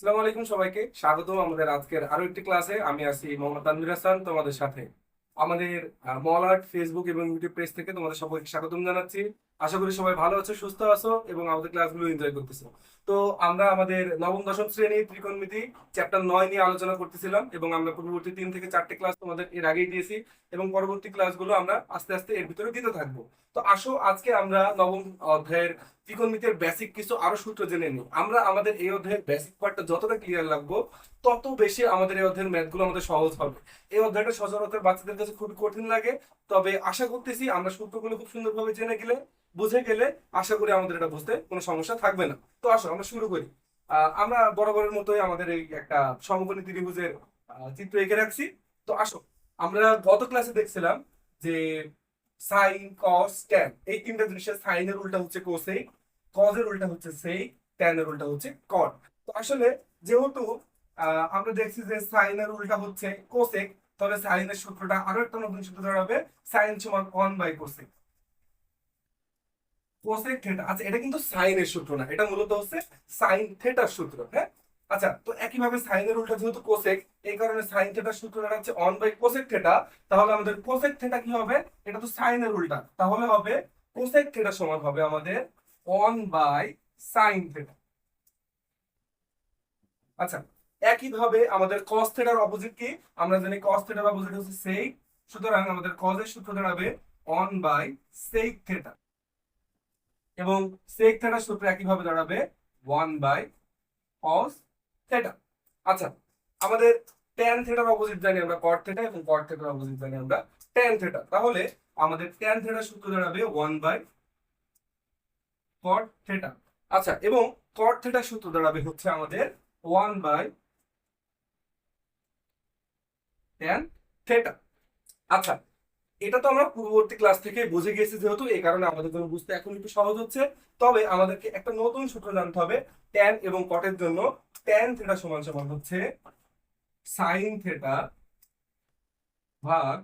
আসসালামু আলাইকুম, সবাইকে স্বাগতম আমাদের আজকের আরো একটি ক্লাসে। আমি আছি মোহাম্মদ তানভীর হাসান তোমাদের সাথে। আমাদের মলাট ফেসবুক এবং ইউটিউব পেজ থেকে তোমাদের সবাইকে স্বাগতম জানাচ্ছি। আশা করি সবাই ভালো আছো, সুস্থ আছো এবং আমাদের ক্লাসগুলো এনজয় করতেছো। তো আমরা আমাদের নবম দশম শ্রেণীর ত্রিকোণমিতি চ্যাপ্টার 9 নিয়ে আলোচনা করতেছিলাম এবং আমরা পূর্ববর্তী 3 থেকে 4টে ক্লাস তোমাদের এর আগেই দিয়েছি এবং পরবর্তী ক্লাসগুলো আমরা আস্তে আস্তে এর ভিতরে দিতে থাকবো। তো আসো আজকে আমরা নবম অধ্যায়ের ত্রিকোণমিতির বেসিক কিছু আরো সূত্র জেনে নিই। আমরা আমাদের এই অধ্যায়ের বেসিক পার্টটা যতটা ক্লিয়ার লাগবো তত বেশি আমাদের এই অধ্যায়ের ম্যাথ গুলো আমাদের সহজ হবে। এই অধ্যায়টা সচরাচর বাচ্চাদের কাছে খুবই কঠিন লাগে, তবে আশা করতেছি আমরা সূত্রগুলো খুব সুন্দরভাবে জেনে গেলে, বুঝে গেলে আশা করি আমাদের এটা বুঝতে কোনো সমস্যা থাকবে না। তো আসো আমরা শুরু করি। আমরা বরাবরের মতোই আমাদের এই একটা সমকোণী ত্রিভুজের চিত্র এঁকে রাখছি। তো আসো, আমরা গত ক্লাসে দেখছিলাম যে সাইন কস ট্যান এই তিনটা জিনিসের সাইনের উল্টা হচ্ছে কোসেক, কজের উল্টা হচ্ছে সেক, ট্যানের উল্টা হচ্ছে কট। তো আসলে যেহেতু আমরা দেখছি যে সাইনের উল্টা হচ্ছে কোসেক, তবে সাইনের সূত্রটা আরো একটা নতুন সূত্র ধরা হবে, সাইন সমান 1/কোসেক। কোসেক থিটা, আচ্ছা এটা কিন্তু সাইনের সূত্র না, এটা মূলত হচ্ছে সাইন থিটার সূত্র। হ্যাঁ, আচ্ছা তো একইভাবে সাইনের উল্টা যেহেতু কোসেক, এই কারণে সাইন থিটার সূত্রটা হচ্ছে 1/কোসেক থিটা। তাহলে আমাদের কোসেক থিটা কি হবে? এটা তো সাইনের উল্টা, তাহলে হবে কোসেক থিটা সমান হবে আমাদের 1/সাইন থিটা। আচ্ছা, একইভাবে আমাদের কস থিটার অপোজিট কি? আমরা জানি কস থিটার অপোজিট হচ্ছে সেক, সুতরাং আমাদের কজের সূত্র দাঁড়াবে 1/সেক থিটা এবং সেক থিটার সূত্র একইভাবে দাঁড়াবে 1/কস থিটা। আচ্ছা, আমাদের ট্যান থিটার অপোজিট জানি আমরা কট থিটা এবং কট থিটার অপোজিট জানি আমরা ট্যান থিটা, তাহলে আমাদের ট্যান থিটার সূত্র দাঁড়াবে 1/কট থিটা। আচ্ছা, এবং কট থিটার সূত্র দাঁড়াবে হচ্ছে আমাদের 1/ট্যান থিটা। আচ্ছা, এটা তো আমরা পূর্ববর্তী ক্লাস থেকে বুঝে গেছি, যেহেতু এই কারণে আমাদের জন্য বুঝতে এখন একটু সহজ হচ্ছে। তবে আমাদেরকে একটা নতুন সূত্র জানতে হবে ট্যান এবং কটের জন্য। ট্যান থিটা সমান সমান হচ্ছে সাইন থিটা ভাগ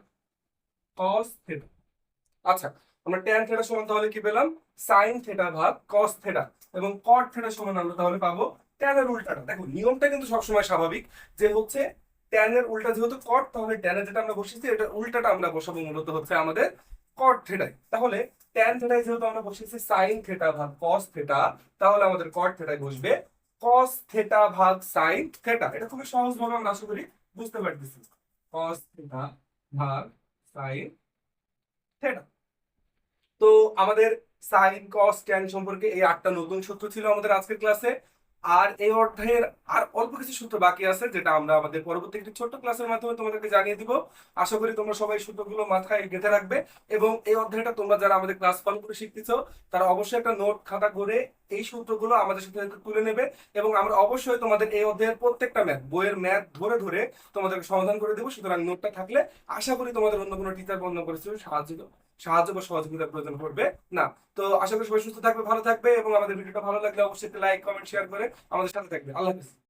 কস থিটা। আচ্ছা, আমরা ট্যান থিটা সমান তাহলে কি পেলাম? সাইন থিটা ভাগ কস থিটা। এবং কট থিটা সমান আমরা তাহলে পাবো ট্যানের উল্টাটা। দেখো নিয়মটা কিন্তু সবসময় স্বাভাবিক, যে হচ্ছে ট্যানের উল্টা যেহেতু কট, তাহলে ট্যানের যেটা আমরা বসেছি এটা উল্টাটা আমরা বসাবো মূলত হচ্ছে আমাদের কট থিটায়। তাহলে ট্যান থিটায় যেহেতু আমরা বসেছি সাইন থিটা ভাগ কস থিটা, তাহলে আমাদের কট থিটায় বসবে কস থিটা ভাগ সাইন থিটা। এটা খুবই সহজ ভাবে আমরা আশা করি বুঝতে পারতেছি। কস থিটা ভাগ সাইন থিটা। তো আমাদের সাইন কস ট্যান সম্পর্কে এই 8টা নতুন সূত্র ছিল আমাদের আজকের ক্লাসে। আর এই অধ্যায়ের আর অল্প কিছু সূত্র বাকি আছে, যেটা আমরা আমাদের পরবর্তী একটি ছোট্ট ক্লাসের মাধ্যমে তোমাদেরকে জানিয়ে দিব। আশা করি তোমরা সবাই সূত্রগুলো মাথায় গেঁথে রাখবে এবং এই অধ্যায়টা তোমরা যারা আমাদের ক্লাস ফলো করে শিখতেছো তারা অবশ্যই একটা নোট খাতা করে এই সূত্রগুলো আমাদের সাথে একটু তুলে নেবে এবং আমরা অবশ্যই তোমাদের এই অধ্যায়ের প্রত্যেকটা ম্যাথ, বইয়ের ম্যাথ ধরে ধরে তোমাদেরকে সমাধান করে দেবো। সুতরাং নোটটা থাকলে আশা করি তোমাদের অন্য কোনো টিচার বন্ধ করেছে সাহায্য বা সহযোগিতার প্রয়োজন পড়বে না। তো আশা করি সবাই সুস্থ থাকবে, ভালো থাকবে এবং আমাদের ভিডিওটা ভালো লাগলে অবশ্যই লাইক কমেন্ট শেয়ার করে আমাদের সাথে থাকবে। আল্লাহ হাফেজ।